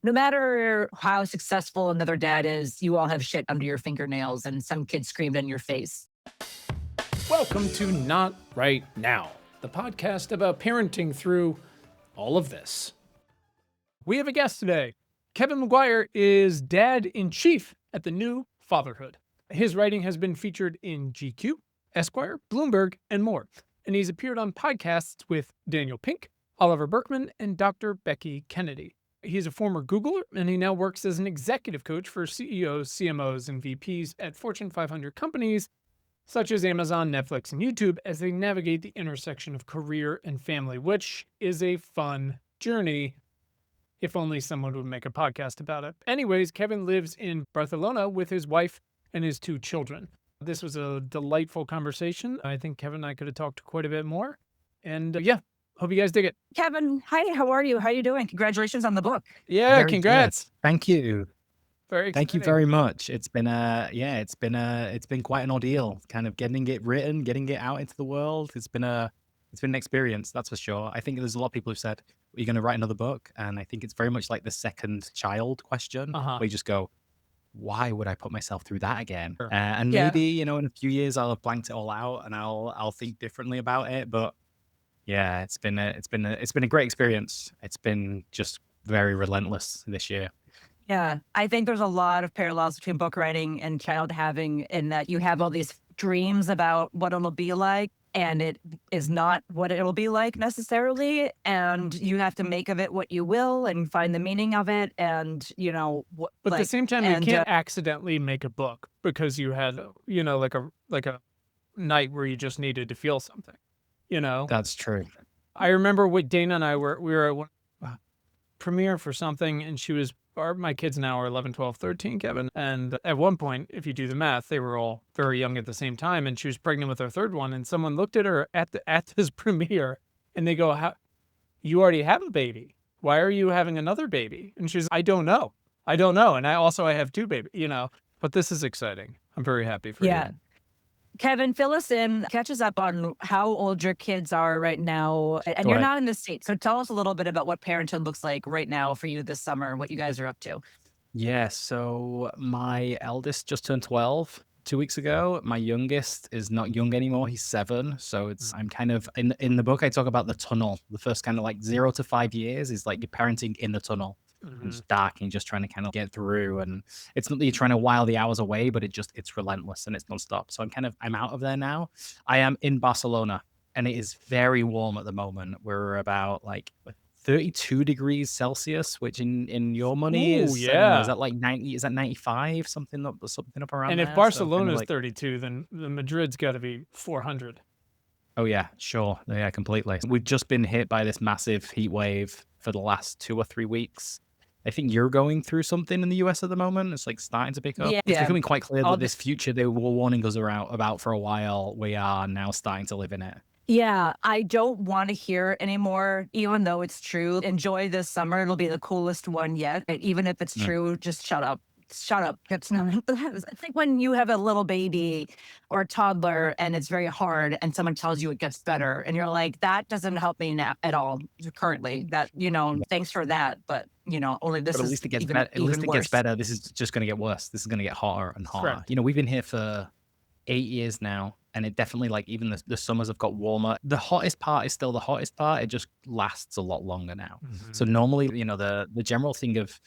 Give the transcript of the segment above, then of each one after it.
no matter how successful another dad is, you all have shit under your fingernails and some kid screamed in your face. Welcome to Not Right Now, the podcast about parenting through all of this. We have a guest today. Kevin Maguire is dad-in-chief at the new Fatherhood. His writing has been featured in GQ, Esquire, Bloomberg, and more. And he's appeared on podcasts with Daniel Pink, Oliver Berkman, and Dr. Becky Kennedy. He's a former Googler, and he now works as an executive coach for CEOs, CMOs, and VPs at Fortune 500 companies such as Amazon, Netflix, and YouTube as they navigate the intersection of career and family, which is a fun journey. If only someone would make a podcast about it. Anyways, Kevin lives in Barcelona with his wife and his 2 children. This was a delightful conversation. I think Kevin and I could have talked quite a bit more. And hope you guys dig it. Kevin, hi, how are you? How are you doing? Congratulations on the book. Yeah, Very congrats. good. Thank you. Very Thank you exciting. very much. It's been it's been quite an ordeal, kind of getting it written, getting it out into the world. It's been an experience, that's for sure. I think there's a lot of people who've said, "Are you going to write another book?" And I think it's very much like the second child question, where you just go, "Why would I put myself through that again?" Sure. And Yeah. maybe in a few years I'll have blanked it all out and I'll think differently about it. But yeah, it's been a great experience. It's been just very relentless this year. Yeah, I think there's a lot of parallels between book writing and child having in that you have all these dreams about what it'll be like, and it is not what it'll be like necessarily. And you have to make of it what you will and find the meaning of it. And, But at the same time, you can't accidentally make a book because you had, like a night where you just needed to feel something, That's true. I remember what Dana and I we were at one premiere for something, and my kids now are 11, 12, 13, Kevin. And at one point, if you do the math, they were all very young at the same time, and she was pregnant with her third one. And someone looked at her at this premiere, and they go, "How? You already have a baby. Why are you having another baby?" And she's, "I don't know. And I have 2 babies, But this is exciting. I'm very happy for you. Kevin, fill us in, catch us up on how old your kids are right now. And Go you're ahead. not in the States. So tell us a little bit about what parenthood looks like right now for you this summer, what you guys are up to. Yeah, so my eldest just turned 12 2 weeks ago. My youngest is not young anymore. He's 7. So I'm kind of in the book I talk about the tunnel. The first kind of like 0 to 5 years is like you're parenting in the tunnel. And it's dark and you're just trying to kind of get through, and it's not that you're trying to while the hours away, but it's relentless and it's nonstop. So I'm out of there now. I am in Barcelona and it is very warm at the moment. We're about like 32 degrees Celsius, which in your money Ooh, is, I don't know, yeah. is that like 90? Is that 95? Something up around And there. if So kind Barcelona's of like, 32, then the Madrid's got to be 400. oh yeah, sure, yeah, completely. We've just been hit by this massive heat wave for the last 2 or 3 weeks. I think you're going through something in the US at the moment. It's like starting to pick up. Yeah. It's becoming quite clear All that this future they were warning us about for a while, we are now starting to live in it. Yeah, I don't want to hear it anymore, even though it's true. Enjoy this summer. It'll be the coolest one yet. And even if it's true, just shut up. Shut up. It's not. It's like when you have a little baby or a toddler and it's very hard and someone tells you it gets better and you're like, that doesn't help me now at all currently. That, thanks for that. But, only this But at is least it gets even, better. At least even it worse. gets better. This is just going to get worse. This is going to get hotter and hotter. Correct. We've been here for 8 years now, and it definitely, like, even the summers have got warmer. The hottest part is still the hottest part. It just lasts a lot longer now. So normally, the general thing of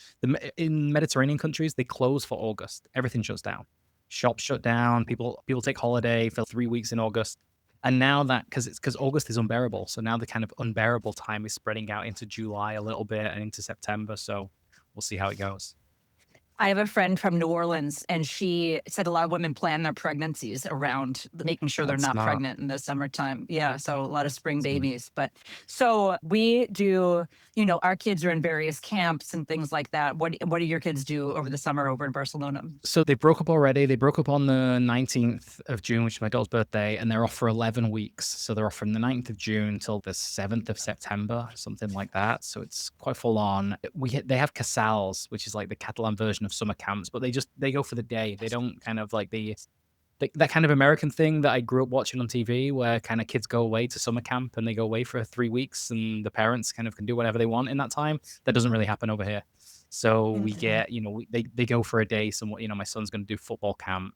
in Mediterranean countries, they close for August. Everything shuts down. Shops shut down. People take holiday for 3 weeks in August. And now that, because August is unbearable. So now the kind of unbearable time is spreading out into July a little bit and into September. So we'll see how it goes. I have a friend from New Orleans, and she said a lot of women plan their pregnancies around making sure they're That's not smart. pregnant in the summertime. Yeah, so a lot of spring babies. But so we do, our kids are in various camps and things like that. What do your kids do over the summer over in Barcelona? So they broke up already. They broke up on the 19th of June, which is my daughter's birthday, and they're off for 11 weeks. So they're off from the 9th of June till the 7th of September, something like that. So it's quite full on. They have casals, which is like the Catalan version of summer camps, but they go for the day. They don't kind of like that kind of American thing that I grew up watching on TV, where kind of kids go away to summer camp and they go away for 3 weeks and the parents kind of can do whatever they want in that time. That doesn't really happen over here. So we Mhm. get, they go for a day. My son's going to do football camp,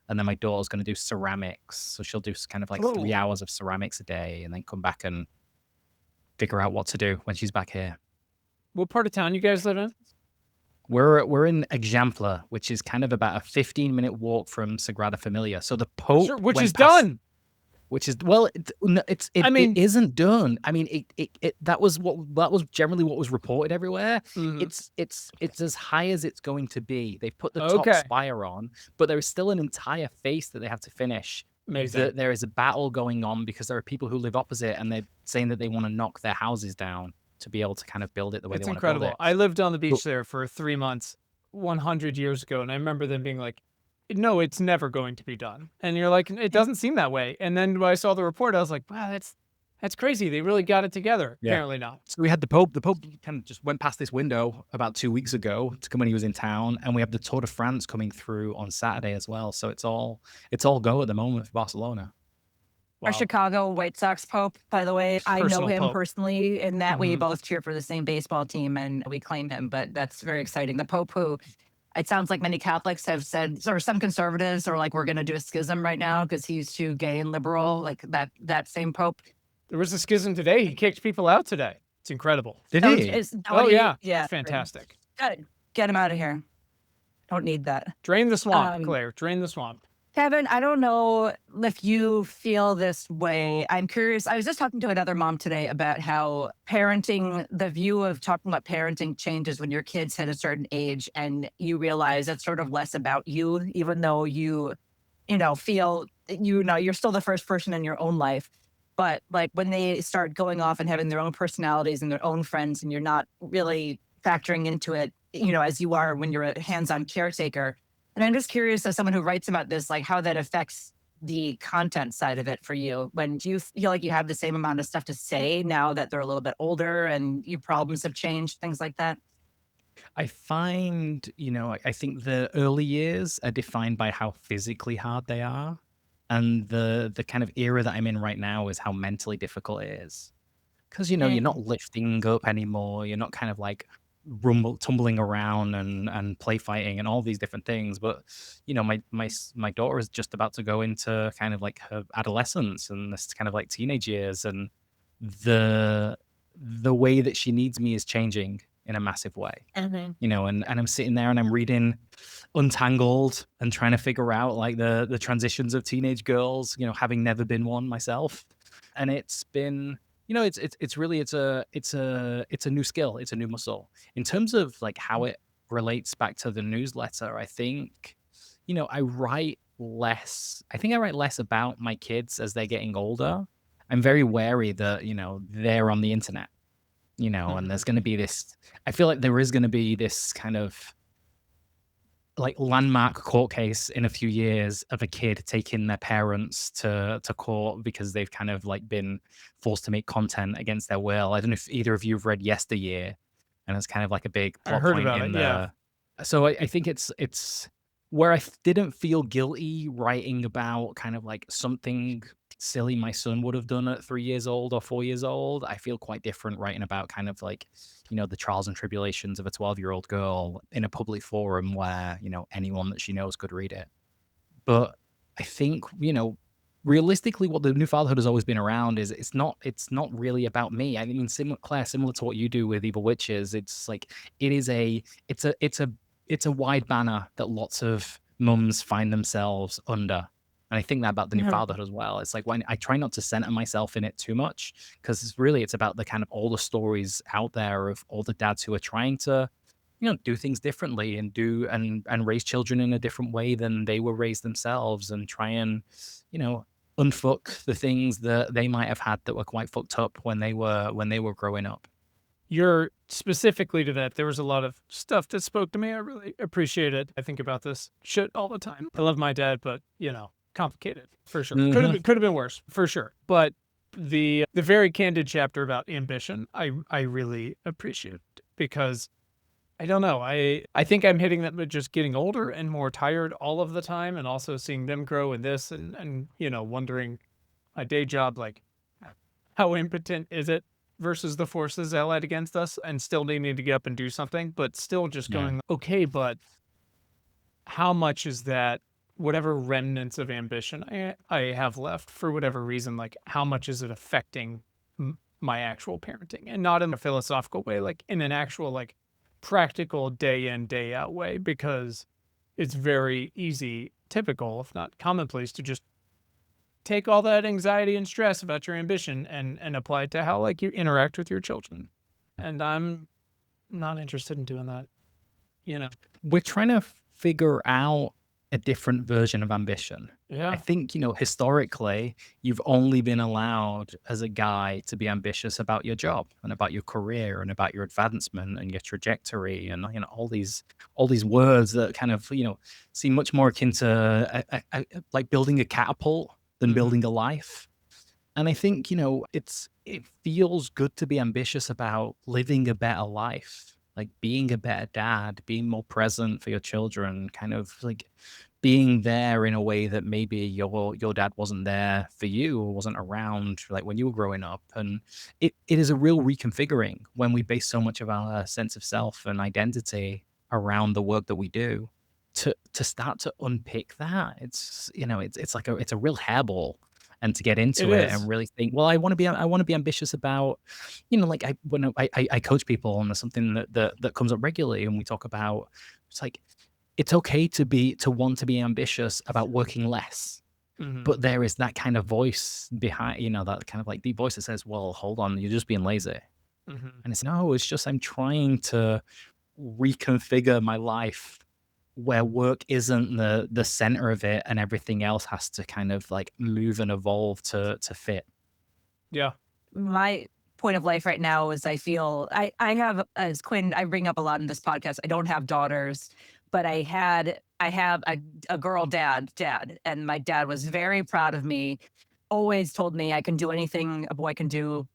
and then my daughter's going to do ceramics. So she'll do kind of like Oh, 3 hours of ceramics a day, and then come back and figure out what to do when she's back here. what part of town you guys live in? We're in Exemplar, which is kind of about a 15-minute walk from Sagrada Familia. So the Sure, Pope which is went past, done. which is, well, I it mean, isn't done. I mean, that was generally what was reported everywhere. mhm. It's as high as it's going to be. They've put the top Okay, spire on, but there is still an entire face that they have to finish. amazing. There is a battle going on because there are people who live opposite, and they're saying that they want to knock their houses down to be able to kind of build it the way they It's want to build incredible. it. I lived on the But beach there for 3 months 100 years ago, and I remember them being like, no, it's never going to be done. And you're like, it doesn't seem that way. And then when I saw the report, I was like, wow, that's crazy. They really got it together. yeah. Apparently not. So we had the Pope. The Pope kind of just went past this window about 2 weeks ago to come when he was in town, and we have the Tour de France coming through on Saturday as well. So it's all go at the moment for Barcelona. Our Wow. Chicago White Sox Pope, by the way, I know Personal him Pope. personally in that we Mhm. both cheer for the same baseball team and we claim him, but that's very exciting. The Pope who it sounds like many Catholics have said, or some conservatives are like, we're going to do a schism right now because he's too gay and liberal, like that same Pope. There was a schism today. He kicked people out today. It's incredible. Did Oh, he? Oh, yeah. yeah. It's fantastic. Good. Get him out of here. Don't need that. Drain the swamp, Um, Claire. Drain the swamp. Kevin, I don't know if you feel this way. I'm curious. I was just talking to another mom today about how parenting, the view of talking about parenting changes when your kids hit a certain age and you realize it's sort of less about you, even though feel, you're still the first person in your own life. But like when they start going off and having their own personalities and their own friends, and you're not really factoring into it, as you are when you're a hands-on caretaker. And I'm just curious, as someone who writes about this, like how that affects the content side of it for you. When do you feel like you have the same amount of stuff to say now that they're a little bit older and your problems have changed, things like that? I find, I think the early years are defined by how physically hard they are. And the kind of era that I'm in right now is how mentally difficult it is. Because, you're not Mm. lifting up anymore. You're not kind of like tumbling around and play fighting and all these different things. But, my daughter is just about to go into kind of like her adolescence and this kind of like teenage years. And the way that she needs me is changing in a massive way. Mhm. And I'm sitting there and I'm reading Untangled and trying to figure out like the transitions of teenage girls, having never been one myself. And it's been, it's really it's a new skill, it's a new muscle. In terms of like how it relates back to the newsletter, I think, I think I write less about my kids as they're getting older. I'm very wary that, they're on the internet, and there's Mhm. going to be this, I feel like there is going to be this kind of like landmark court case in a few years of a kid taking their parents to court because they've kind of like been forced to make content against their will. I don't know if either of you have read Yesteryear, and it's kind of like a big I plot heard point about in it. Yeah. the. So I think it's where didn't feel guilty writing about kind of like something silly my son would have done at 3 years old or 4 years old. I feel quite different writing about kind of like, the trials and tribulations of a 12-year-old girl in a public forum where, anyone that she knows could read it. But I think, realistically, what the new fatherhood has always been around is it's not really about me. I mean, Claire, similar to what you do with Evil Witches, it's like it's a wide banner that lots of mums find themselves under. And I think that about the new Mhm. fatherhood as well. It's like when I try not to center myself in it too much, because it's about the kind of all the stories out there of all the dads who are trying to, do things differently and and raise children in a different way than they were raised themselves, and try and, unfuck the things that they might have had that were quite fucked up when they were growing up. You're specifically to that. There was a lot of stuff that spoke to me. I really appreciate it. I think about this shit all the time. I love my dad, but complicated for sure. Mhm. Could have been worse for sure. But the very candid chapter about ambition, I really appreciate because I don't know. I think I'm hitting that with just getting older and more tired all of the time, and also seeing them grow in this, and wondering my day job, like how impotent is it? versus the forces allied against us and still needing to get up and do something, but still just going, okay, but how much is that, whatever remnants of ambition I have left for whatever reason, like how much is it affecting my actual parenting? And not in a philosophical way, like in an actual, like practical day in, day out way, because it's very easy, typical, if not commonplace, to just take all that anxiety and stress about your ambition and apply it to how like you interact with your children. And I'm not interested in doing that. We're trying to figure out a different version of ambition. Yeah. I think, historically, you've only been allowed as a guy to be ambitious about your job and about your career and about your advancement and your trajectory and, all these words that kind of, seem much more akin to like building a catapult than building a life. And I think, it feels good to be ambitious about living a better life, like being a better dad, being more present for your children, kind of like being there in a way that maybe your dad wasn't there for you or wasn't around like when you were growing up. And it is a real reconfiguring when we base so much of our sense of self and identity around the work that we do. To start to unpick that, it's like it's a real hairball. And to get into it and really think, well, I want to be ambitious about, like when I coach people and there's something that comes up regularly and we talk about, it's like, it's okay to want to be ambitious about working less. But there is that kind of voice behind, that kind of like deep voice that says, well, hold on, you're just being lazy. And it's it's just, I'm trying to reconfigure my life where work isn't the center of it and everything else has to kind of like move and evolve to fit. Yeah. My point of life right now is I feel I have, as Quinn, I bring up a lot in this podcast, I don't have daughters, but I have a girl dad, and my dad was very proud of me, always told me I can do anything a boy can do,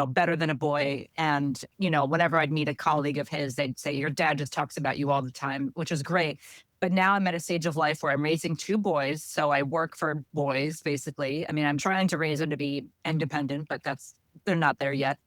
better than a boy. And, whenever I'd meet a colleague of his, they'd say, your dad just talks about you all the time, which is great. But now I'm at a stage of life where I'm raising two boys. So I work for boys, basically. I mean, I'm trying to raise them to be independent, but they're not there yet.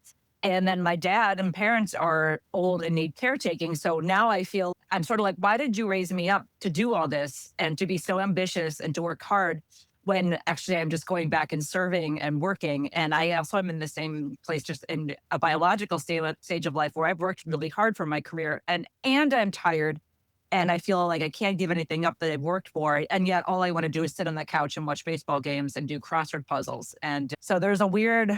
And then my dad and parents are old and need caretaking. So now I feel I'm sort of like, why did you raise me up to do all this and to be so ambitious and to work hard when actually I'm just going back and serving and working? And I also am in the same place, just in a biological stage of life where I've worked really hard for my career and I'm tired. And I feel like I can't give anything up that I've worked for. And yet all I want to do is sit on the couch and watch baseball games and do crossword puzzles. And so there's a weird,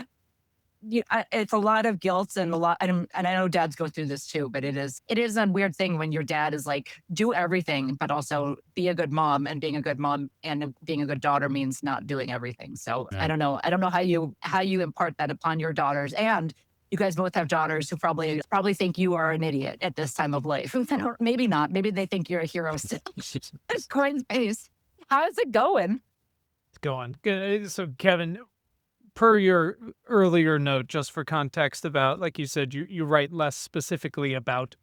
it's a lot of guilt and a lot, and I know dads go through this too, but it is a weird thing when your dad is like, do everything, but also be a good mom, and being a good mom and being a good daughter means not doing everything. So Yeah. I don't know how you impart that upon your daughters. And you guys both have daughters who probably think you are an idiot at this time of life. Maybe not. Maybe they think you're a hero still. Coin's face. How's it going? It's going. Good. So Kevin, per your earlier note, just for context about, like you said, you write less specifically about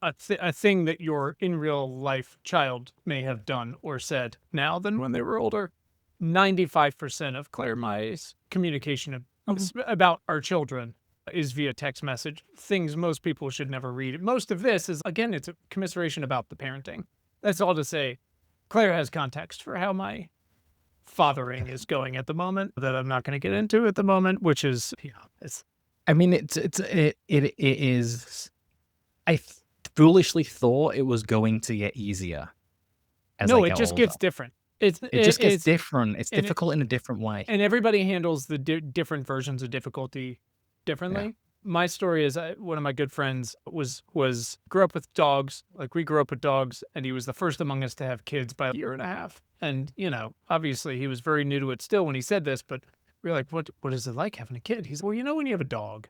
a thing that your in real life child may have done or said now than when they were older. 95% of Claire Mai's communication about our children is via text message, things most people should never read. Most of this is, again, it's a commiseration about the parenting. That's all to say, Claire has context for how my fathering is going at the moment that I'm not going to get into at the moment, which is, it is. I foolishly thought it was going to get easier. No, it just gets different. It just gets different. It's difficult in a different way. And everybody handles the different versions of difficulty differently. Yeah. My story is one of my good friends grew up with dogs. Like, we grew up with dogs, and he was the first among us to have kids by a year and a half. And, obviously he was very new to it still when he said this, but we were like, what is it like having a kid? He's, well, when you have a dog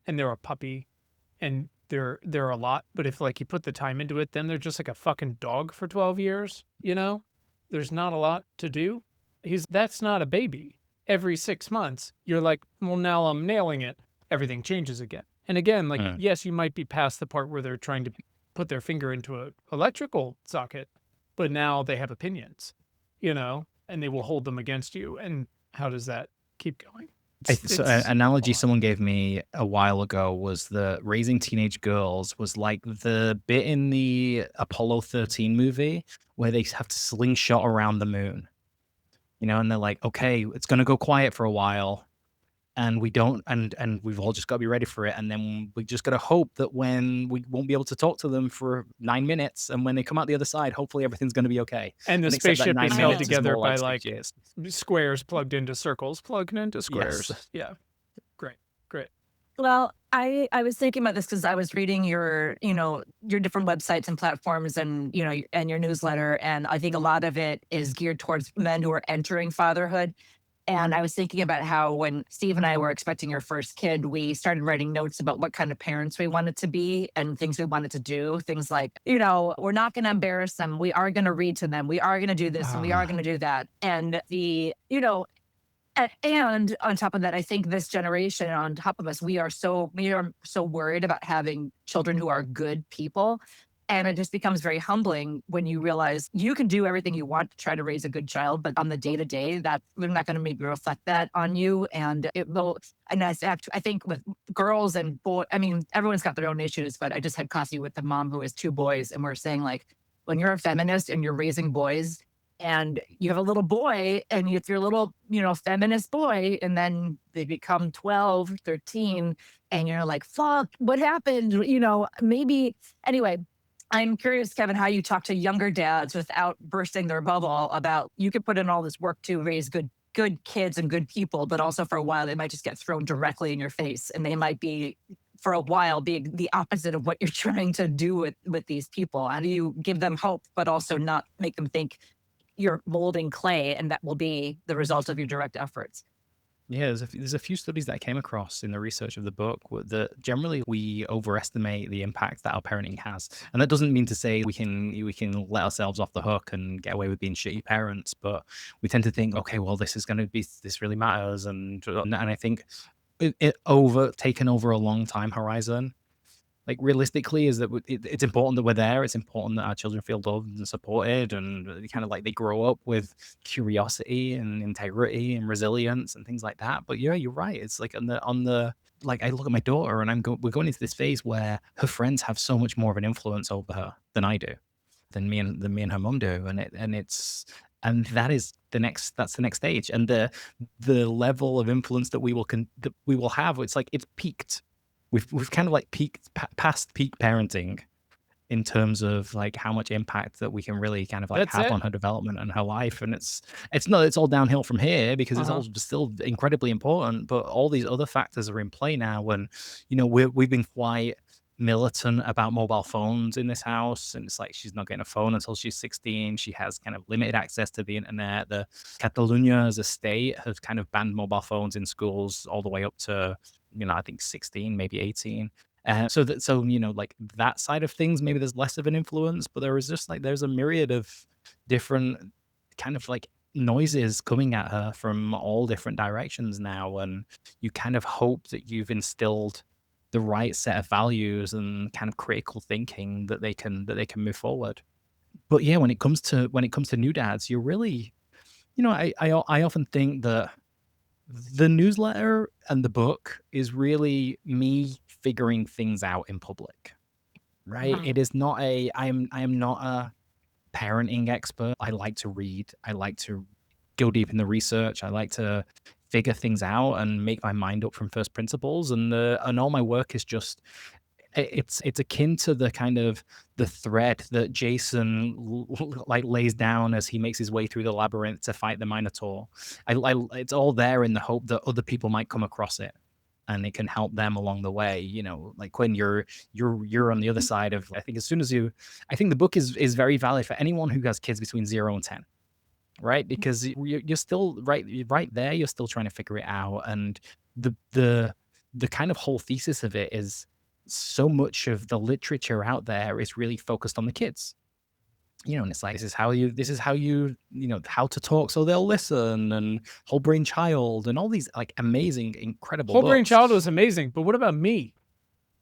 and they're a puppy and they're a lot, but if like you put the time into it, then they're just like a fucking dog for 12 years, there's not a lot to do. That's not a baby. Every 6 months, you're like, well, now I'm nailing it. Everything changes again. And again, like, yes, you might be past the part where they're trying to put their finger into an electrical socket, but now they have opinions, and they will hold them against you. And how does that keep going? An analogy someone gave me a while ago was that raising teenage girls was like the bit in the Apollo 13 movie where they have to slingshot around the moon, and they're like, okay, it's going to go quiet for a while. And we don't, and we've all just got to be ready for it. And then we just got to hope that when we won't be able to talk to them for 9 minutes, and when they come out the other side, hopefully everything's going to be okay. And the And except that spaceship 9 is held minutes is together more by 6 years. squares plugged into circles, plugged into squares. Yes. Yeah. Great. Well, I was thinking about this because I was reading your different websites and platforms and and your newsletter, and I think a lot of it is geared towards men who are entering fatherhood. And I was thinking about how when Steve and I were expecting our first kid, we started writing notes about what kind of parents we wanted to be and things we wanted to do. Things like, we're not going to embarrass them. We are going to read to them. We are going to do this and we are going to do that. And and on top of that, I think this generation, on top of us, we are so worried about having children who are good people. And it just becomes very humbling when you realize you can do everything you want to try to raise a good child, but on the day to day, that we're not going to maybe reflect that on you. And it will. And I think with girls and boys, I mean, everyone's got their own issues, but I just had coffee with a mom who has 2 boys, and we're saying, like, when you're a feminist and you're raising boys, and you have a little boy, and it's your little, feminist boy, and then they become 12, 13, and you're like, fuck, what happened? Maybe anyway. I'm curious, Kevin, how you talk to younger dads without bursting their bubble about you could put in all this work to raise good kids and good people, but also for a while they might just get thrown directly in your face, and they might be for a while be the opposite of what you're trying to do with these people. How do you give them hope, but also not make them think you're molding clay and that will be the result of your direct efforts? Yeah, there's a few studies that I came across in the research of the book that generally we overestimate the impact that our parenting has, and that doesn't mean to say we can let ourselves off the hook and get away with being shitty parents, but we tend to think, okay, well, this really matters, and I think it taken over a long time horizon. Like, realistically, is that it's important that we're there. It's important that our children feel loved and supported, and kind of like they grow up with curiosity and integrity and resilience and things like that. But yeah, you're right. It's like on the like, I look at my daughter, and we're going into this phase where her friends have so much more of an influence over her than I do, than me and her mom do, and that's the next stage, and the level of influence that we will have. It's like it's peaked. We've kind of like peaked past peak parenting in terms of like how much impact that we can really kind of like That's have it. on her development and her life. And it's all downhill from here because it's all still incredibly important. But all these other factors are in play now when, we've been quite militant about mobile phones in this house. And it's like, she's not getting a phone until she's 16. She has kind of limited access to the internet. The Catalonia as a state has kind of banned mobile phones in schools all the way up to, I think 16, maybe 18. So like that side of things, maybe there's less of an influence, but there is just like, there's a myriad of different kind of like noises coming at her from all different directions now. And you kind of hope that you've instilled the right set of values and kind of critical thinking that they can move forward. But yeah, when it comes to new dads, you're really, I often think that the newsletter and the book is really me figuring things out in public, right? It is not I am not a parenting expert. I like to read. I like to go deep in the research. I like to figure things out and make my mind up from first principles. And all my work is just, it's akin to the kind of the thread that Jason like lays down as he makes his way through the labyrinth to fight the Minotaur. It's all there in the hope that other people might come across it and it can help them along the way. Like when you're on the other side of, I think I think the book is very valid for anyone who has kids between 0 and 10. Right, because you're still right there. You're still trying to figure it out, and the kind of whole thesis of it is so much of the literature out there is really focused on the kids. And it's like, this is how you how to talk so they'll listen, and whole brain child, and all these like amazing, incredible Whole brain books. child was amazing, but what about me?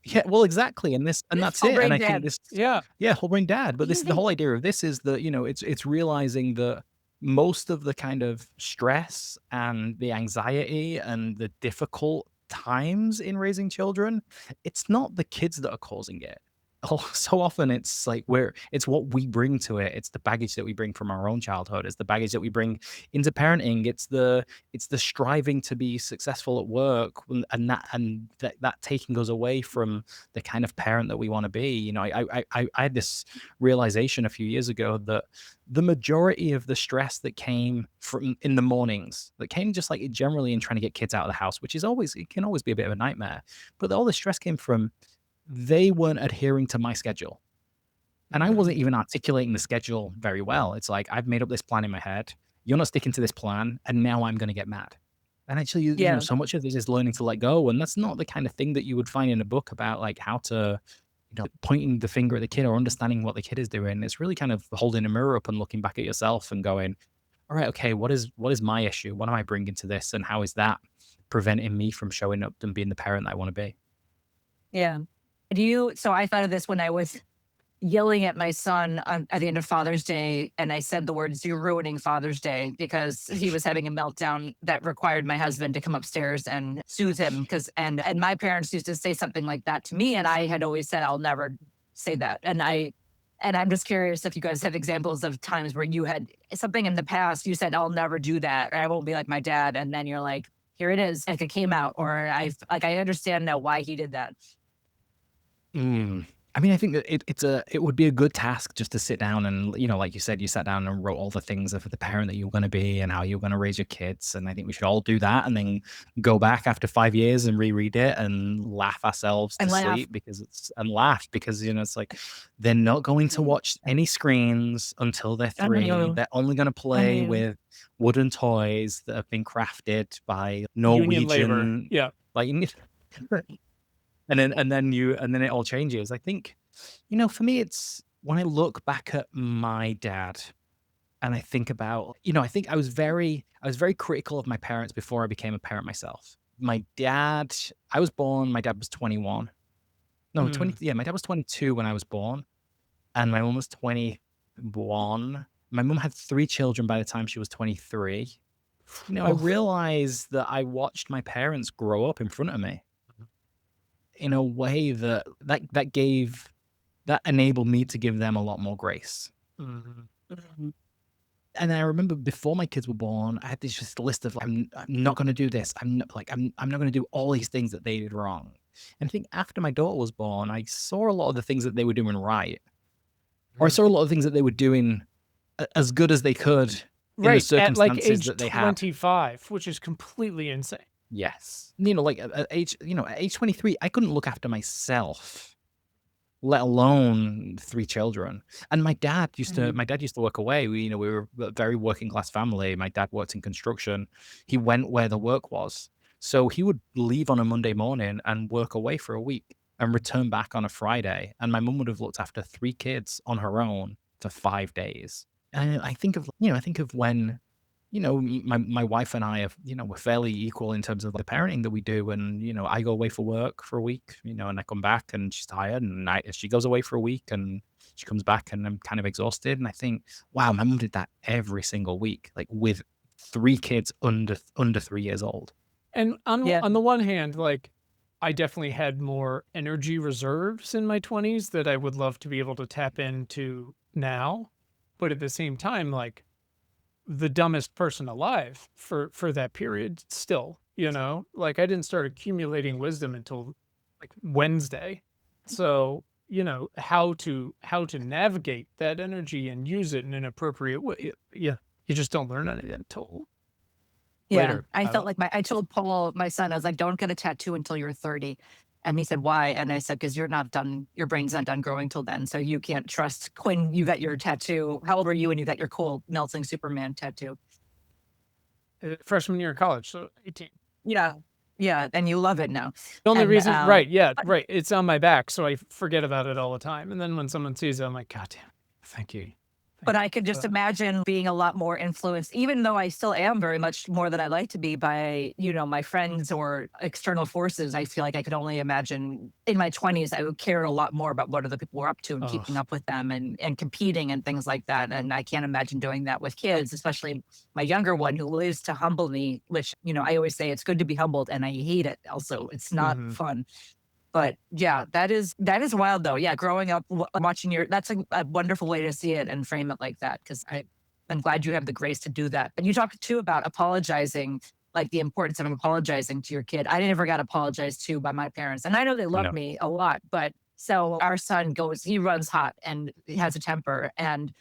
Yeah, well, exactly, and that's Whole it. brain And I dad. think this, Yeah. whole brain dad. But the whole idea of this is that it's realizing that most of the kind of stress and the anxiety and the difficult times in raising children, it's not the kids that are causing it. So often it's like it's what we bring to it. It's the baggage that we bring from our own childhood. It's the baggage that we bring into parenting. It's the striving to be successful at work, and that taking us away from the kind of parent that we want to be. I had this realization a few years ago that the majority of the stress that came from in the mornings, that came just like generally in trying to get kids out of the house, which is always, it can always be a bit of a nightmare, but all the stress came from they weren't adhering to my schedule. And I wasn't even articulating the schedule very well. It's like, I've made up this plan in my head. You're not sticking to this plan. And now I'm going to get mad. And actually, Yeah. so much of this is learning to let go. And that's not the kind of thing that you would find in a book about like how to, pointing the finger at the kid or understanding what the kid is doing. It's really kind of holding a mirror up and looking back at yourself and going, all right, okay, what is my issue? What am I bringing to this? And how is that preventing me from showing up and being the parent that I want to be? Yeah. So I thought of this when I was yelling at my son at the end of Father's Day, and I said the words, "You're ruining Father's Day," because he was having a meltdown that required my husband to come upstairs and soothe him. And my parents used to say something like that to me, and I had always said, "I'll never say that." And I'm just curious if you guys have examples of times where you had something in the past, you said, "I'll never do that," or "I won't be like my dad," and then you're like, "Here it is," like it came out, or I understand now why he did that. I mean, I think that it would be a good task just to sit down and, like you said, you sat down and wrote all the things of the parent that you're going to be and how you're going to raise your kids. And I think we should all do that and then go back after 5 years and reread it and laugh ourselves to And laugh. sleep and laugh because, it's like they're not going to watch any screens until they're I 3. know. They're only going to play know. with wooden toys that have been crafted by Union labor. Norwegian, Yeah. like, and then it all changes. I think, for me, it's when I look back at my dad and I think about, I think I was very critical of my parents before I became a parent myself. My dad was 21. No, 20. Yeah, my dad was 22 when I was born, and my mom was 21. My mom had 3 children by the time she was 23. I realized that I watched my parents grow up in front of me in a way that enabled me to give them a lot more grace. Mhm. And I remember before my kids were born, I had this just list of I'm not going to do this. I'm not going to do all these things that they did wrong. And I think after my daughter was born, I saw a lot of the things that they were doing right, or I saw a lot of things that they were doing as good as they could in the Right. At circumstances like age that they had. 25, which is completely insane. Yes. Like at age 23, I couldn't look after myself, let alone 3 children. And my dad used to work away. We were a very working class family. My dad worked in construction. He went where the work was. So he would leave on a Monday morning and work away for a week and return back on a Friday. And my mum would have looked after 3 kids on her own for 5 days. And I think of when my wife and I we're fairly equal in terms of the parenting that we do. And, I go away for work for a week, and I come back and she's tired, and she goes away for a week and she comes back and I'm kind of exhausted. And I think, wow, my mom did that every single week, like with 3 kids under 3 years old. And Yeah. on the one hand, like I definitely had more energy reserves in my 20s that I would love to be able to tap into now. But at the same time, like the dumbest person alive for that period still, like I didn't start accumulating wisdom until like Wednesday. So, how to navigate that energy and use it in an appropriate way. Yeah. You just don't learn it until Yeah. later. I felt like I told Paul, my son, I was like, "Don't get a tattoo until you're 30." And he said, "Why?" And I said, "Because you're not done, your brain's not done growing till then. So you can't trust when you got your tattoo." How old were you when you got your cool melting Superman tattoo? Freshman year of college, so 18. Yeah. Yeah. And you love it now. The only And, reason, right, yeah, right. It's on my back, so I forget about it all the time. And then when someone sees it, I'm like, God damn, thank you. But I could just imagine being a lot more influenced, even though I still am very much more than I like to be by, my friends or external forces. I feel like I could only imagine in my 20s, I would care a lot more about what other people were up to and Oh, keeping up with them and competing and things like that. And I can't imagine doing that with kids, especially my younger one who lives to humble me, which, I always say it's good to be humbled and I hate it. Also, it's not fun. But yeah, that is wild though. Yeah, growing up watching that's a wonderful way to see it and frame it like that. Because I'm glad you have the grace to do that. And you talked too about apologizing, like the importance of apologizing to your kid. I never got apologized to by my parents, and I know they love No. me a lot. But so our son he runs hot and he has a temper, and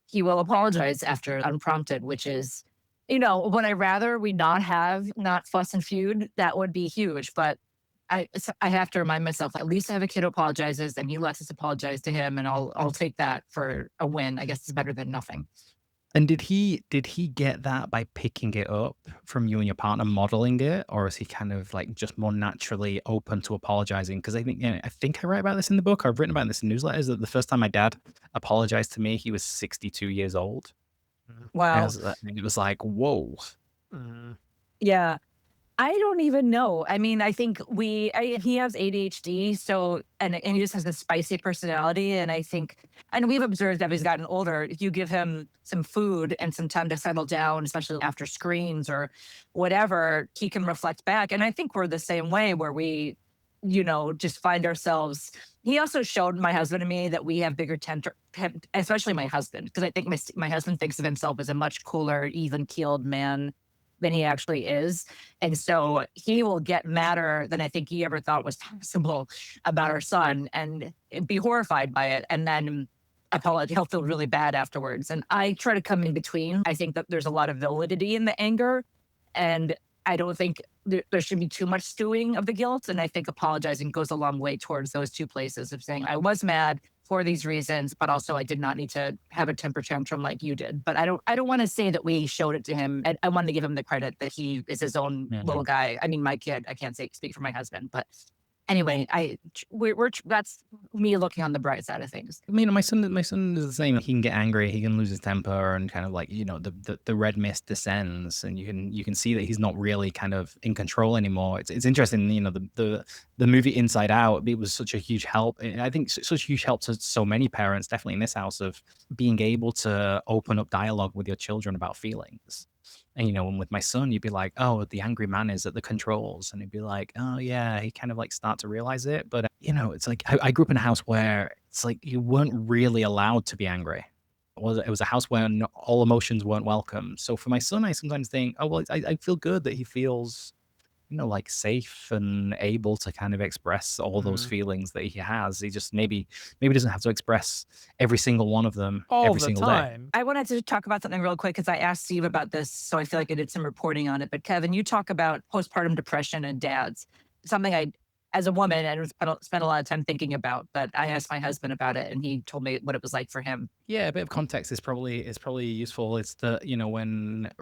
he will apologize after unprompted, which is, would I rather we not fuss and feud? That would be huge. But I have to remind myself, at least I have a kid who apologizes and he lets us apologize to him, and I'll take that for a win. I guess it's better than nothing. And did he get that by picking it up from you and your partner modeling it, or is he kind of like just more naturally open to apologizing? Because I think I write about this in the book. I've written about this in newsletters that the first time my dad apologized to me, he was 62 years old. Wow. And it was like, whoa. mm, Yeah. I don't even know. I mean, I think he has ADHD, so and he just has a spicy personality. And I think, and we've observed that he's gotten older. If you give him some food and some time to settle down, especially after screens or whatever, he can reflect back. And I think we're the same way, where we, just find ourselves. He also showed my husband and me that we have bigger especially my husband, because I think my husband thinks of himself as a much cooler, even keeled man than he actually is. And so he will get madder than I think he ever thought was possible about our son and be horrified by it. And then apologize. He'll feel really bad afterwards. And I try to come in between. I think that there's a lot of validity in the anger. And I don't think there should be too much stewing of the guilt. And I think apologizing goes a long way towards those two places of saying, I was mad for these reasons, but also I did not need to have a temper tantrum like you did. But I don't want to say that we showed it to him. I want to give him the credit that he is his own little guy. I mean, my kid, I can't speak for my husband, but anyway, that's me looking on the bright side of things. I mean, my son is the same. He can get angry, he can lose his temper, and kind of like the red mist descends, and you can see that he's not really kind of in control anymore. It's interesting, the movie Inside Out. It was such a huge help. I think such a huge help to so many parents, definitely in this house, of being able to open up dialogue with your children about feelings. And with my son, you'd be like, "Oh, the angry man is at the controls," and he'd be like, "Oh yeah," he kind of like start to realize it. But it's like I grew up in a house where it's like you weren't really allowed to be angry. It was a house where all emotions weren't welcome. So for my son, I sometimes think, "Oh well, I feel good that he feels." Like safe and able to kind of express all those feelings that he has. He just maybe doesn't have to express every single one of them all every the single day. time. I wanted to talk about something real quick because I asked Steve about this, so I feel like I did some reporting on it. But Kevin, you talk about postpartum depression and dads, something I, as a woman, and spent a lot of time thinking about. But I asked my husband about it, and he told me what it was like for him. Yeah, a bit of context is probably useful. It's when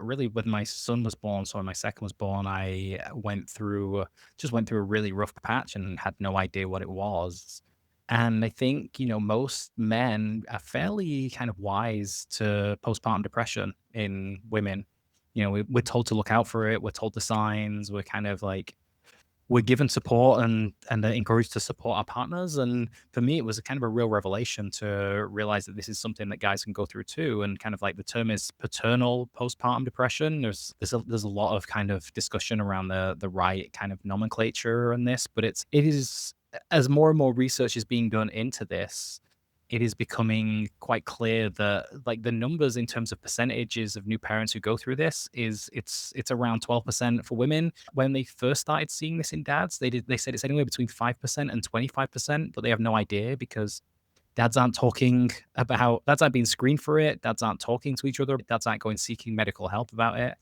my son was born, so when my second was born, I went through a really rough patch and had no idea what it was. And I think, most men are fairly kind of wise to postpartum depression in women. We're told to look out for it. We're told the signs. We're given support and are encouraged to support our partners. And for me, it was a kind of a real revelation to realize that this is something that guys can go through too. And kind of like the term is paternal postpartum depression. There's a lot of kind of discussion around the right kind of nomenclature on this, but it is, as more and more research is being done into this, it is becoming quite clear that like the numbers in terms of percentages of new parents who go through this it's around 12% for women. When they first started seeing this in dads, they said it's anywhere between 5% and 25%, but they have no idea because dads aren't being screened for it. Dads aren't talking to each other. Dads aren't going seeking medical help about it.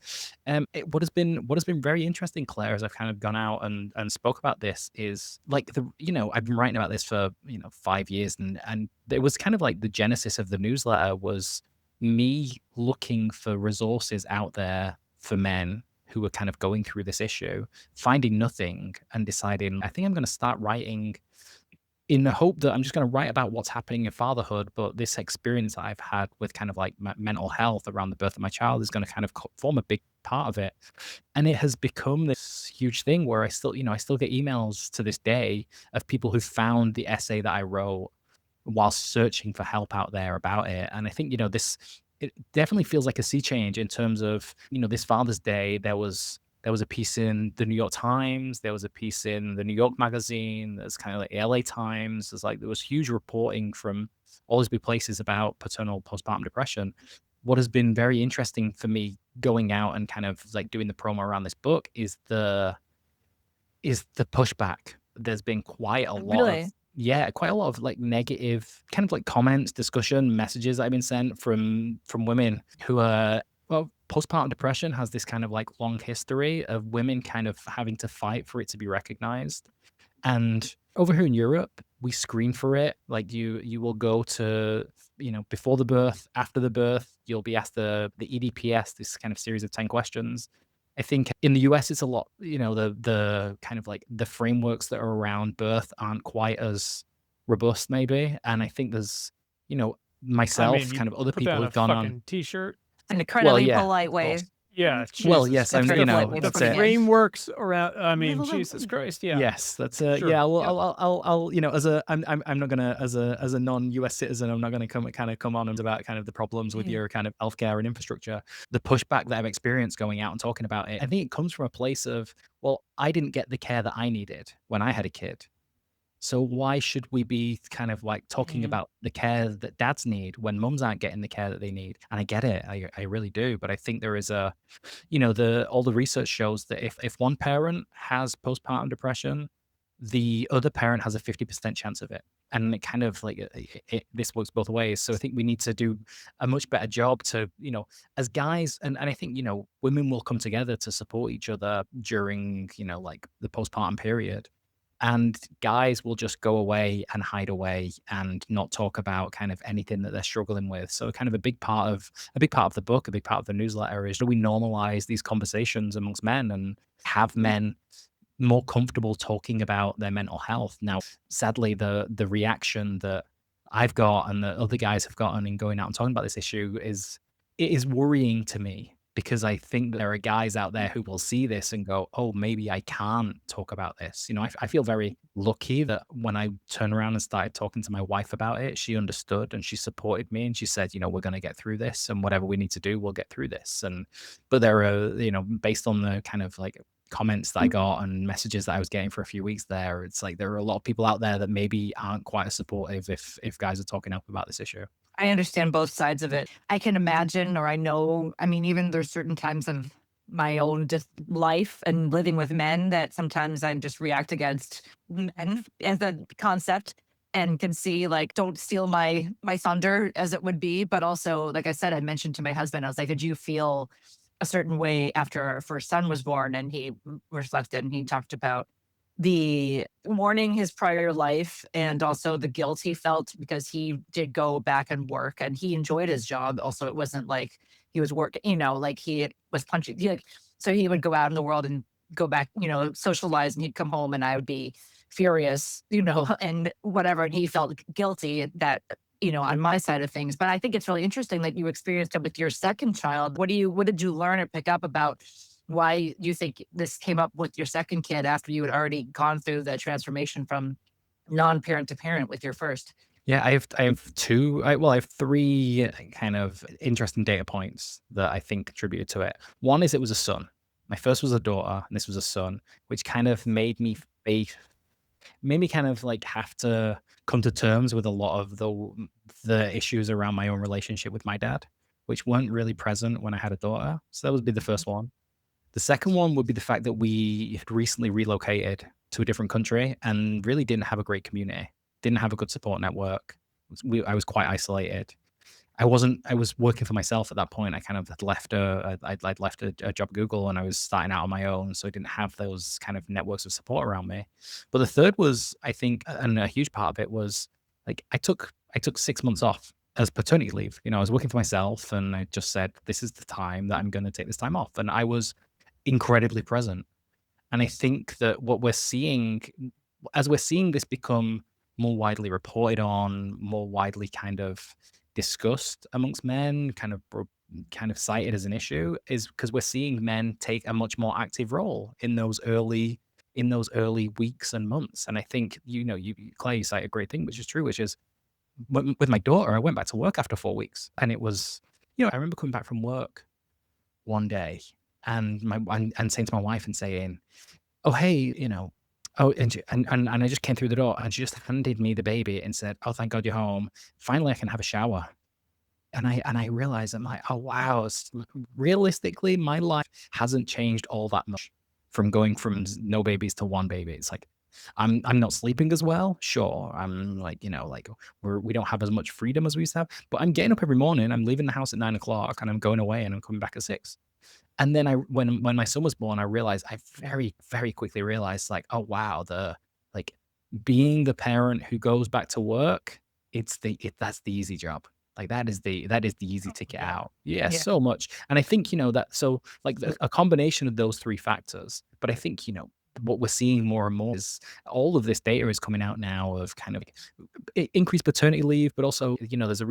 What has been very interesting, Claire, as I've kind of gone out and spoke about this is like I've been writing about this for 5 years, and it was kind of like the genesis of the newsletter was me looking for resources out there for men who were kind of going through this issue, finding nothing, and deciding I think I'm going to start writing in the hope that I'm just going to write about what's happening in fatherhood, but this experience that I've had with kind of like my mental health around the birth of my child is going to kind of form a big part of it. And it has become this huge thing where I still, I still get emails to this day of people who found the essay that I wrote while searching for help out there about it. And I think, it definitely feels like a sea change in terms of, this Father's Day. There was a piece in the New York Times. There was a piece in the New York Magazine. There's kind of like the LA Times. There was huge reporting from all these big places about paternal postpartum depression. What has been very interesting for me going out and kind of like doing the promo around this book is the pushback. There's been quite a lot Really? of like negative kind of like comments, discussion, messages that have been sent from women who are, well, postpartum depression has this kind of like long history of women kind of having to fight for it to be recognized. And over here in Europe, we screen for it. Like you will go to, before the birth, after the birth, you'll be asked the EDPS, this kind of series of 10 questions. I think in the US, it's a lot, the kind of like the frameworks that are around birth aren't quite as robust, maybe. And I think there's, myself, you kind of other put that people on a who've gone on. fucking t-shirt. An Well, incredibly yeah, polite of way. course. Yeah, Well, Jesus yes, That's I'm, very polite way of the that's putting it. it. frameworks around. I mean, Jesus Christ, yeah. Yes, that's Sure. yeah. Well, Yep. I'll I'm not gonna as a non-US citizen, I'm not gonna come on and about kind of the problems with your kind of healthcare and infrastructure. The pushback that I've experienced going out and talking about it, I think it comes from a place of, well, I didn't get the care that I needed when I had a kid. So why should we be kind of like talking about the care that dads need when mums aren't getting the care that they need? And I get it, I really do. But I think there is all the research shows that if one parent has postpartum depression, the other parent has a 50% chance of it. And it kind of like this works both ways. So I think we need to do a much better job to, as guys, and I think, women will come together to support each other during, like the postpartum period. And guys will just go away and hide away and not talk about kind of anything that they're struggling with. So kind of a big part of the book, a big part of the newsletter is, do we normalize these conversations amongst men and have men more comfortable talking about their mental health? Now, sadly, the reaction that I've got and that other guys have gotten in going out and talking about this issue is worrying to me, because I think there are guys out there who will see this and go, oh, maybe I can't talk about this. I feel very lucky that when I turned around and started talking to my wife about it, she understood and she supported me and she said, we're going to get through this, and whatever we need to do, we'll get through this. But there are, based on the kind of like comments that I got and messages that I was getting for a few weeks there, it's like there are a lot of people out there that maybe aren't quite as supportive if guys are talking up about this issue. I understand both sides of it. I can imagine, or I know, I mean, even there's certain times of my own just life and living with men that sometimes I just react against men as a concept, and can see like, don't steal my thunder, as it would be. But also, like I said, I mentioned to my husband, I was like, did you feel a certain way after our first son was born? And he reflected and he talked about the mourning his prior life and also the guilt he felt because he did go back and work and he enjoyed his job. Also, it wasn't like he was working, like he was punching. So he would go out in the world and go back, socialize, and he'd come home and I would be furious, and whatever. And he felt guilty that, on my side of things. But I think it's really interesting that you experienced it with your second child. What did you learn or pick up about why you think this came up with your second kid after you had already gone through the transformation from non-parent to parent with your first? Yeah, I have I have three kind of interesting data points that I think contributed to it. One is it was a son. My first was a daughter, and this was a son, which kind of made me kind of like have to come to terms with a lot of the issues around my own relationship with my dad, which weren't really present when I had a daughter. So that would be the first one. The second one would be the fact that we had recently relocated to a different country and really didn't have a great community, didn't have a good support network. I was quite isolated. I was working for myself at that point. I kind of had left I'd left a job at Google and I was starting out on my own. So I didn't have those kind of networks of support around me. But the third was, I think, and a huge part of it was like, I took 6 months off as paternity leave. I was working for myself and I just said, this is the time that I'm going to take this time off. And I was incredibly present. And I think that what we're seeing, as we're seeing this become, more widely reported on, more widely kind of discussed amongst men, kind of cited as an issue, is because we're seeing men take a much more active role in those early weeks and months. And I think, Clay, you cite a great thing, which is true, which is with my daughter, I went back to work after 4 weeks, and it was, I remember coming back from work one day and saying to my wife and saying, "Oh, hey, oh," and I just came through the door and she just handed me the baby and said, "Oh, thank God you're home. Finally, I can have a shower." And I realized I'm like, oh wow, realistically, my life hasn't changed all that much from going from no babies to one baby. It's like I'm not sleeping as well. Sure, I'm like we don't have as much freedom as we used to have, but I'm getting up every morning. I'm leaving the house at 9 o'clock and I'm going away and I'm coming back at 6. And then when my son was born, I very, very quickly realized, like, oh wow, like being the parent who goes back to work, that's the easy job. Like that is the easy ticket out. Yeah, Yeah. so much. And I think, that so like a combination of those three factors. But I think, what we're seeing more and more is all of this data is coming out now of kind of increased paternity leave, but also, there's a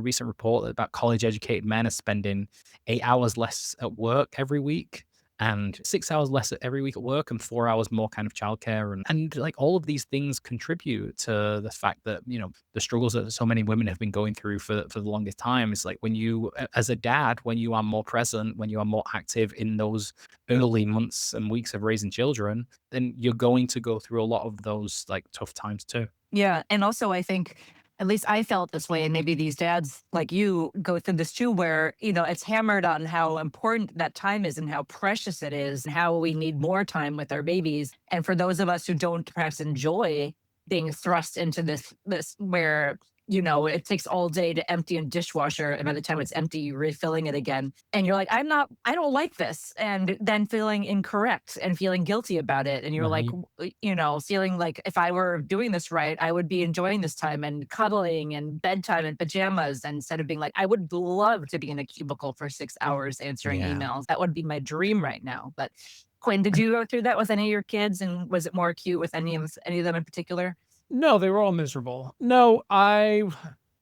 recent report about college educated men are spending 8 hours less at work every week and 6 hours less every week at work and 4 hours more kind of childcare. And like all of these things contribute to the fact that, the struggles that so many women have been going through for the longest time is like when you, as a dad, when you are more present, when you are more active in those early months and weeks of raising children, then you're going to go through a lot of those like tough times too. Yeah. And also, I think, at least I felt this way, and maybe these dads like you go through this too, where, it's hammered on how important that time is and how precious it is and how we need more time with our babies. And for those of us who don't perhaps enjoy being thrust into this where, it takes all day to empty a dishwasher. And by the time it's empty, you're refilling it again. And you're like, I don't like this. And then feeling incorrect and feeling guilty about it. And you're like, Right. feeling like if I were doing this right, I would be enjoying this time and cuddling and bedtime and pajamas, instead of being like, I would love to be in a cubicle for 6 hours answering Yeah. emails. That would be my dream right now. But Quinn, did you go through that with any of your kids? And was it more acute with any of them in particular? No, they were all miserable. No, I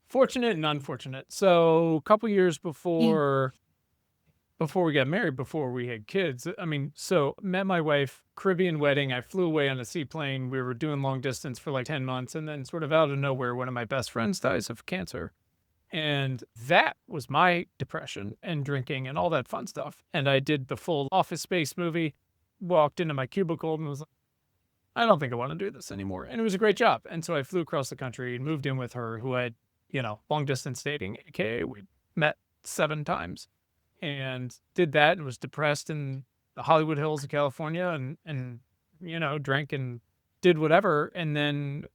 fortunate and unfortunate. So a couple years Yeah. before we got married, before we had kids, I mean, so met my wife, Caribbean wedding. I flew away on a seaplane. We were doing long distance for like 10 months. And then, sort of out of nowhere, one of my best friends dies of cancer. And that was my depression and drinking and all that fun stuff. And I did the full Office Space movie, walked into my cubicle and was like, I don't think I want to do this anymore. And it was a great job. And so I flew across the country and moved in with her, who had, long distance dating, aka we met 7 times, and did that and was depressed in the Hollywood Hills of California and drank and did whatever. And then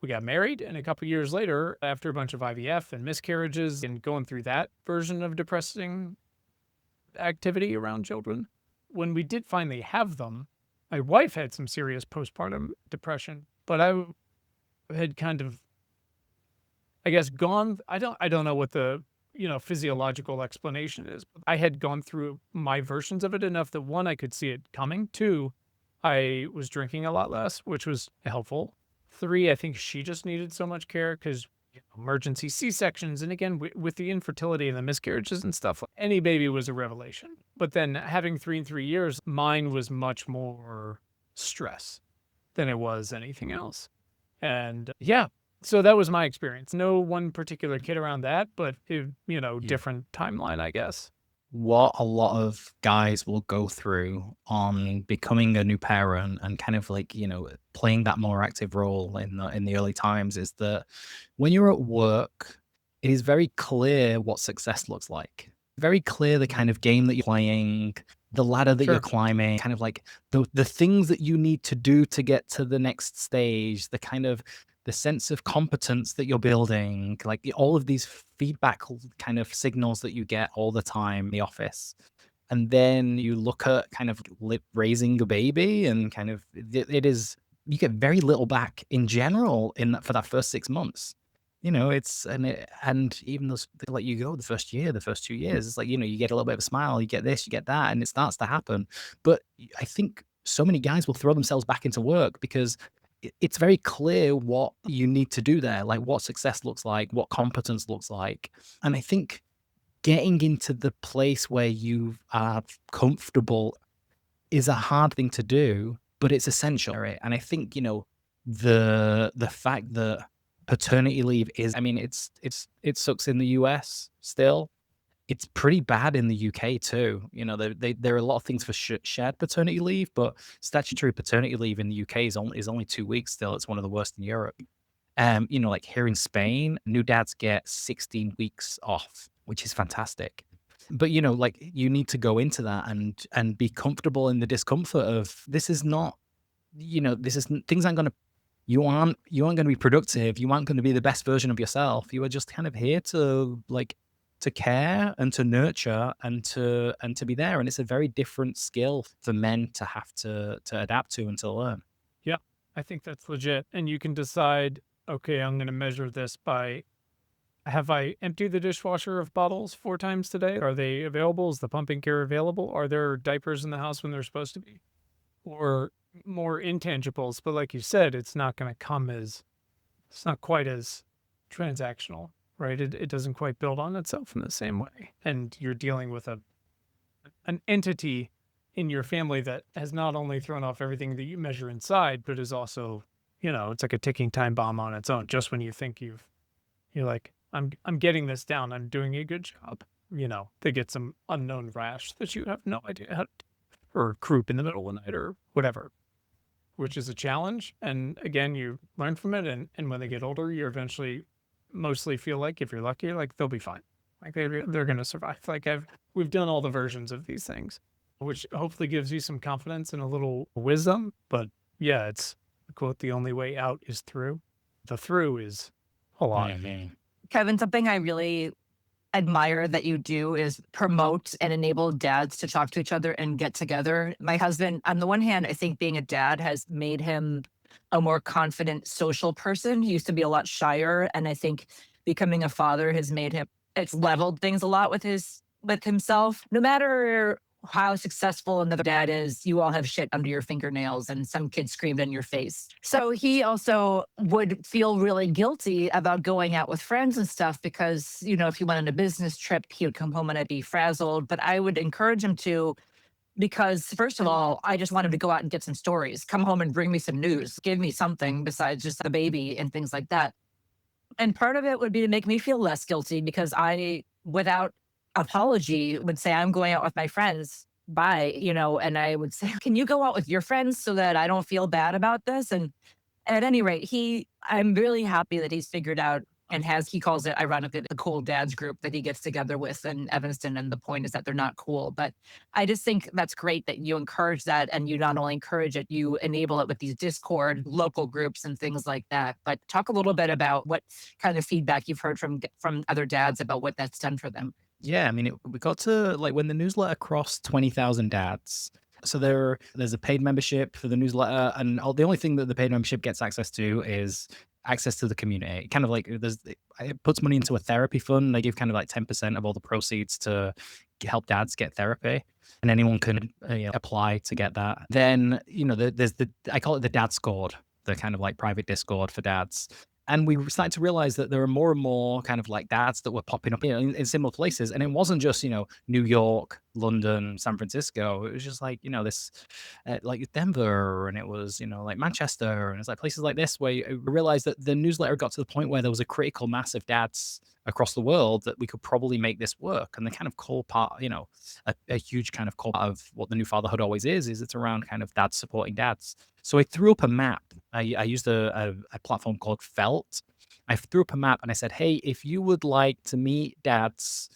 we got married. And a couple years later, after a bunch of IVF and miscarriages and going through that version of depressing activity around children, when we did finally have them, my wife had some serious postpartum depression, but I had kind of, I guess, gone. I don't know what the physiological explanation is. But I had gone through my versions of it enough that, one, I could see it coming. 2, I was drinking a lot less, which was helpful. 3, I think she just needed so much care because emergency C-sections. And again, with the infertility and the miscarriages and stuff, any baby was a revelation. But then having 3 in 3 years, mine was much more stress than it was anything else. And yeah, so that was my experience. No one particular kid around that, but different timeline, I guess. What a lot of guys will go through on becoming a new parent and kind of like, playing that more active role in the early times is that when you're at work, it is very clear what success looks like. Very clear the kind of game that you're playing, the ladder that you're Sure. climbing, kind of like the things that you need to do to get to the next stage, the sense of competence that you're building, like all of these feedback kind of signals that you get all the time in the office. And then you look at kind of raising a baby and kind of it is, you get very little back in general for that first 6 months. And even those, they let you go the first year, the first 2 years, it's like, you get a little bit of a smile, you get this, you get that, and it starts to happen. But I think so many guys will throw themselves back into work because it's very clear what you need to do there, like what success looks like, what competence looks like. And I think getting into the place where you are comfortable is a hard thing to do, but it's essential. Right? And I think, the fact that paternity leave is, I mean, it sucks in the US still. It's pretty bad in the UK too. There are a lot of things for shared paternity leave, but statutory paternity leave in the UK is only 2 weeks still. It's one of the worst in Europe. Like here in Spain, new dads get 16 weeks off, which is fantastic. But like you need to go into that and be comfortable in the discomfort of this is not, things aren't gonna you aren't gonna be productive. You aren't gonna be the best version of yourself. You are just kind of here to care and to nurture and to be there. And it's a very different skill for men to have to adapt to and to learn. Yeah, I think that's legit. And you can decide, okay, I'm going to measure this by, have I emptied the dishwasher of bottles 4 times today? Are they available? Is the pumping care available? Are there diapers in the house when they're supposed to be? Or more intangibles, but like you said, it's not quite as transactional, right? It doesn't quite build on itself in the same way. And you're dealing with an entity in your family that has not only thrown off everything that you measure inside, but is also, it's like a ticking time bomb on its own. Just when you think you're like, I'm getting this down, I'm doing a good job, they get some unknown rash that you have no idea how to, or croup in the middle of the night or whatever, which is a challenge. And again, you learn from it. And when they get older, you eventually mostly feel like, if you're lucky, like they'll be fine. Like they're going to survive. Like we've done all the versions of these things, which hopefully gives you some confidence and a little wisdom. But yeah, it's the quote, the only way out is through. The through is a lot. Kevin, something I really admire that you do is promote and enable dads to talk to each other and get together. My husband, on the one hand, I think being a dad has made him a more confident social person. He used to be a lot shyer. And I think becoming a father has made him, it's leveled things a lot with himself. No matter how successful another dad is, you all have shit under your fingernails and some kid screamed in your face. So he also would feel really guilty about going out with friends and stuff because, if he went on a business trip, he would come home and I'd be frazzled. But I would encourage him to, because first of all, I just want him to go out and get some stories, come home and bring me some news, give me something besides just the baby and things like that. And part of it would be to make me feel less guilty because I, without apology, would say, I'm going out with my friends. Bye. And I would say, can you go out with your friends so that I don't feel bad about this? And at any rate, I'm really happy that he's figured out and he calls it ironically the cool dads group that he gets together with in Evanston. And the point is that they're not cool. But I just think that's great that you encourage that. And you not only encourage it, you enable it with these Discord local groups and things like that. But talk a little bit about what kind of feedback you've heard from other dads about what that's done for them. Yeah, I mean, we got to like when the newsletter crossed 20,000 dads. So there's a paid membership for the newsletter, and the only thing that the paid membership gets access to is access to the community. Kind of like it puts money into a therapy fund. They give kind of like 10% of all the proceeds to help dads get therapy, and anyone can apply to get that. Then there's I call it the Dad Squad, the kind of like private Discord for dads. And we started to realize that there are more and more kind of like dads that were popping up in similar places. And it wasn't just, New York, London, San Francisco. It was just like, this like Denver, and it was, like Manchester, and it's like places like this where you realized that the newsletter got to the point where there was a critical mass of dads across the world that we could probably make this work. And the kind of core part, a huge kind of core part of what the new fatherhood always is it's around kind of dads supporting dads. So I threw up a map. I used a platform called Felt. I threw up a map and I said, hey, if you would like to meet dads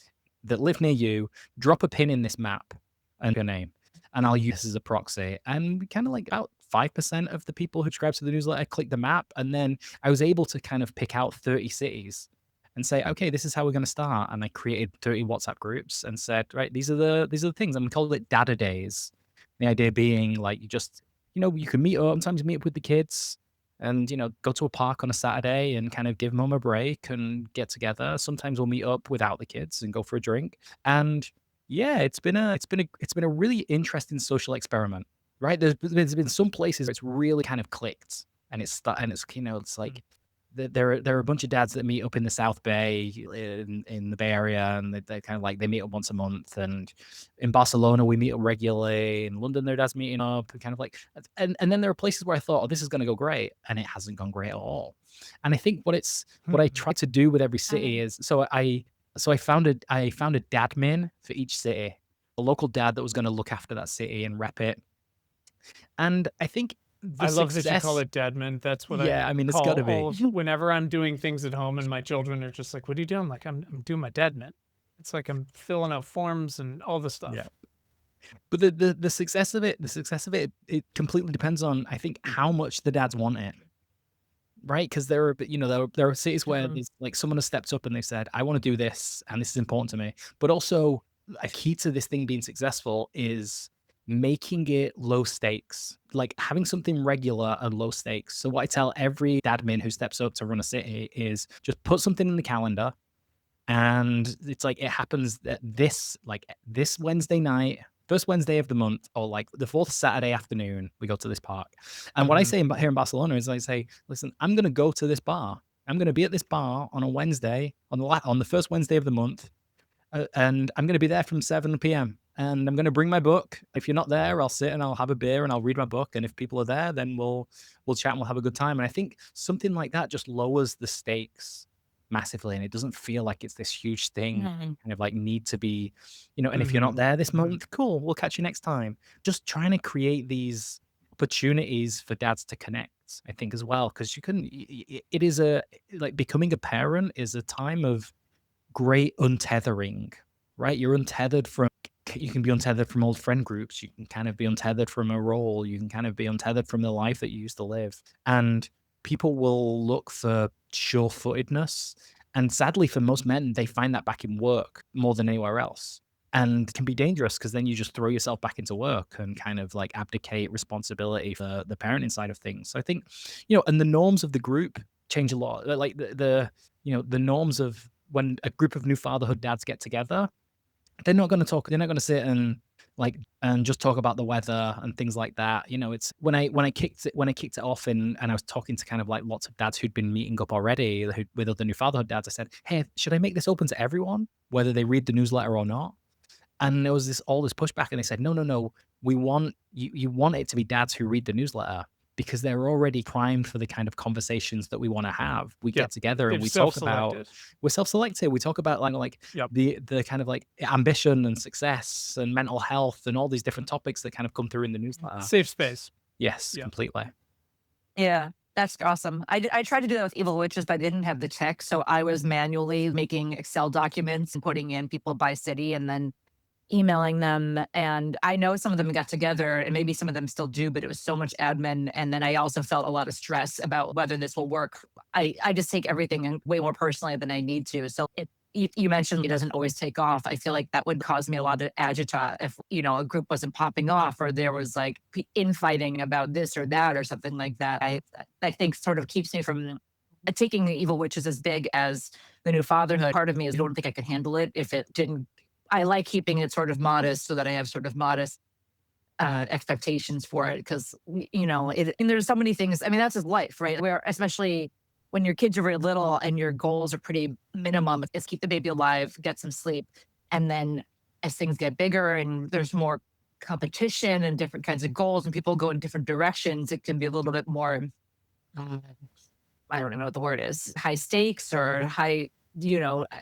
that live near you, drop a pin in this map and your name, and I'll use this as a proxy. And kind of like about 5% of the people who subscribe to the newsletter clicked the map. And then I was able to kind of pick out 30 cities and say, okay, this is how we're going to start. And I created 30 WhatsApp groups and said, right, these are the things. And we called it Dada Days. The idea being like you can meet up. Sometimes you meet up with the kids and, go to a park on a Saturday and kind of give mom a break and get together. Sometimes we'll meet up without the kids and go for a drink. And yeah, it's been a really interesting social experiment, right? There's been some places where it's really kind of clicked. and it's it's like there are a bunch of dads that meet up in the South Bay in the Bay Area, and they kind of like they meet up once a month. And in Barcelona, we meet up regularly. In London, their dads meeting up, kind of like, and then there are places where I thought, oh, this is going to go great, and it hasn't gone great at all. And I think what I try to do with every city is I found a dadmin for each city, a local dad that was going to look after that city and rep it. And I think I love that you call it dadman. That's what yeah, I I mean, it's call gotta be. all of, whenever I'm doing things at home and my children are just like, what are you doing? I'm like, I'm doing my dadman. It's like I'm filling out forms and all the stuff. Yeah. But the success of it, it completely depends on, I think, how much the dads want it, right? Because there are cities where there's like someone has stepped up and they said, I want to do this, and this is important to me. But also, a key to this thing being successful is making it low stakes, like having something regular and low stakes. So what I tell every admin who steps up to run a city is just put something in the calendar, and it's like it happens that this Wednesday night, first Wednesday of the month, or like the fourth Saturday afternoon, we go to this park. And what I say here in Barcelona is I say, listen, I'm going to go to this bar. I'm going to be at this bar on a Wednesday, on the first Wednesday of the month, and I'm going to be there from 7 p.m. And I'm going to bring my book. If you're not there, I'll sit and I'll have a beer and I'll read my book. And if people are there, then we'll chat and we'll have a good time. And I think something like that just lowers the stakes massively, and it doesn't feel like it's this huge thing, kind of like need to be, and if you're not there this month, cool, we'll catch you next time. Just trying to create these opportunities for dads to connect, I think, as well, because it is like becoming a parent is a time of great untethering, right? You can be untethered from old friend groups. You can kind of be untethered from a role. You can kind of be untethered from the life that you used to live. And people will look for sure-footedness. And sadly, for most men, they find that back in work more than anywhere else. And it can be dangerous because then you just throw yourself back into work and kind of like abdicate responsibility for the parenting side of things. So I think, and the norms of the group change a lot. Like the norms of when a group of new fatherhood dads get together, they're not going to sit and just talk about the weather and things like that. It's when I kicked it off and I was talking to kind of like lots of dads who'd been meeting up already with other new fatherhood dads. I said, hey, should I make this open to everyone, whether they read the newsletter or not? And there was all this pushback, and they said, no, we want you want it to be dads who read the newsletter, because they're already primed for the kind of conversations that we want to have. We get together and we talk about, we're self-selected. We talk about the kind of like ambition and success and mental health and all these different topics that kind of come through in the newsletter. Safe space. Yes, completely. Yeah, that's awesome. I tried to do that with Evil Witches, but I didn't have the tech. So I was manually making Excel documents and putting in people by city and then emailing them. And I know some of them got together, and maybe some of them still do, but it was so much admin. And then I also felt a lot of stress about whether this will work. I just take everything way more personally than I need to. So you mentioned it doesn't always take off. I feel like that would cause me a lot of agita if, a group wasn't popping off, or there was like infighting about this or that or something like that. I think sort of keeps me from taking the Evil Witches as big as the new fatherhood. Part of me is I don't think I could handle it if it didn't. I like keeping it sort of modest so that I have sort of modest expectations for it, because, and there's so many things. I mean, that's just life, right? Where especially when your kids are very little and your goals are pretty minimum, is keep the baby alive, get some sleep. And then as things get bigger and there's more competition and different kinds of goals and people go in different directions, it can be a little bit more, I don't even know what the word is, high stakes or high,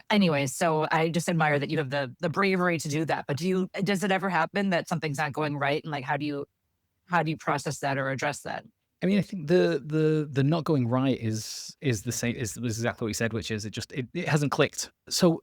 anyway. So I just admire that you have the bravery to do that. But does it ever happen that something's not going right? And like, how do you process that or address that? I mean, I think the not going right is the same, is exactly what you said, which is it hasn't clicked. So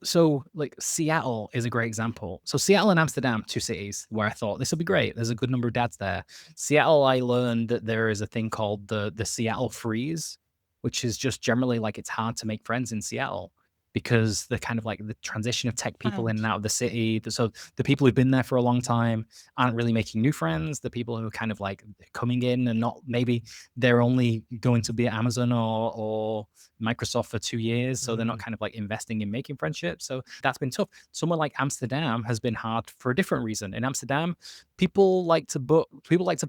like Seattle is a great example. So Seattle and Amsterdam, two cities where I thought this will be great. There's a good number of dads there. Seattle, I learned that there is a thing called the Seattle freeze, which is just generally like it's hard to make friends in Seattle, because the kind of like the transition of tech people in and out of the city. So the people who've been there for a long time aren't really making new friends. The people who are kind of like coming in and not, maybe they're only going to be at Amazon or Microsoft for 2 years. So they're not kind of like investing in making friendships. So that's been tough. Somewhere like Amsterdam has been hard for a different reason. In Amsterdam, people like to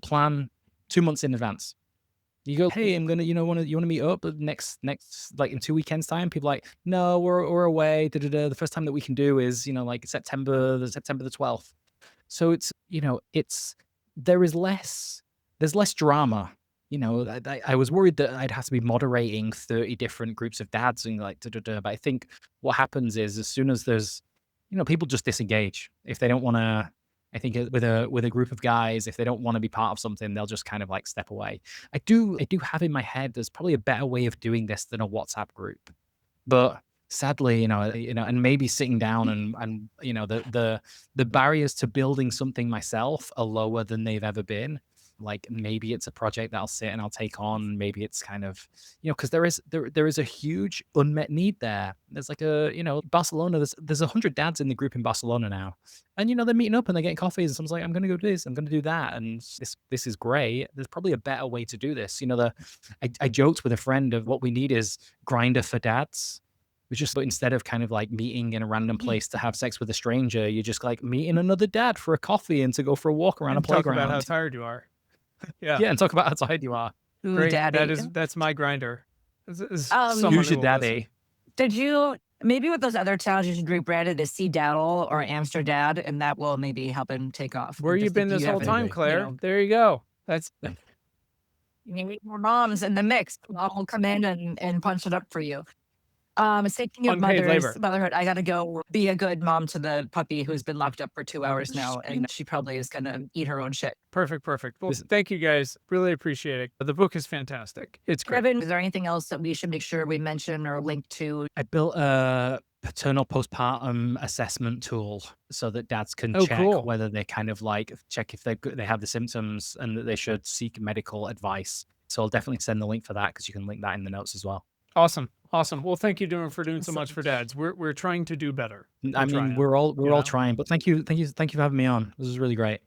plan 2 months in advance. You go, hey, I'm gonna, you wanna meet up next like in 2 weekends time? People are like, no, we're away. Da, da, da. The first time that we can do is, like September the 12th. So it's there's less drama. I was worried that I'd have to be moderating 30 different groups of dads and like da, da, da. But I think what happens is as soon as there's, people just disengage if they don't want to. I think with a group of guys, if they don't want to be part of something, they'll just kind of like step away. I do have in my head there's probably a better way of doing this than a WhatsApp group, but sadly, and maybe sitting down and the barriers to building something myself are lower than they've ever been. Like maybe it's a project that I'll sit and I'll take on. Maybe it's kind of, because there is a huge unmet need there. There's like Barcelona. There's 100 dads in the group in Barcelona now, and they're meeting up and they're getting coffees. And someone's like, I'm going to go do this. I'm going to do that, and this is great. There's probably a better way to do this. I joked with a friend of what we need is Grinder for dads. It's just, but instead of kind of like meeting in a random place to have sex with a stranger, you're just like meeting another dad for a coffee and to go for a walk around a playground. Talk about how tired you are. Yeah. Yeah, and talk about how tired you are. Ooh, Great. daddy. That's my grinder. Who's your daddy? Did you maybe with those other towns you should rebrand it as Sea Daddle or Amsterdam, and that will maybe help him take off. Where you been this whole time, Claire? There you go. That's you need more moms in the mix. I'll come in and punch it up for you. Speaking of motherhood, I gotta go be a good mom to the puppy who's been locked up for 2 hours now, and she probably is gonna eat her own shit. Perfect. Well, thank you guys. Really appreciate it. The book is fantastic. It's great. Kevin, is there anything else that we should make sure we mention or link to? I built a paternal postpartum assessment tool so that dads can check whether they kind of like check if they have the symptoms and that they should seek medical advice. So I'll definitely send the link for that because you can link that in the notes as well. Awesome. Well, thank you for doing so much for dads. We're trying to do better. We're all trying, but thank you for having me on. This is really great.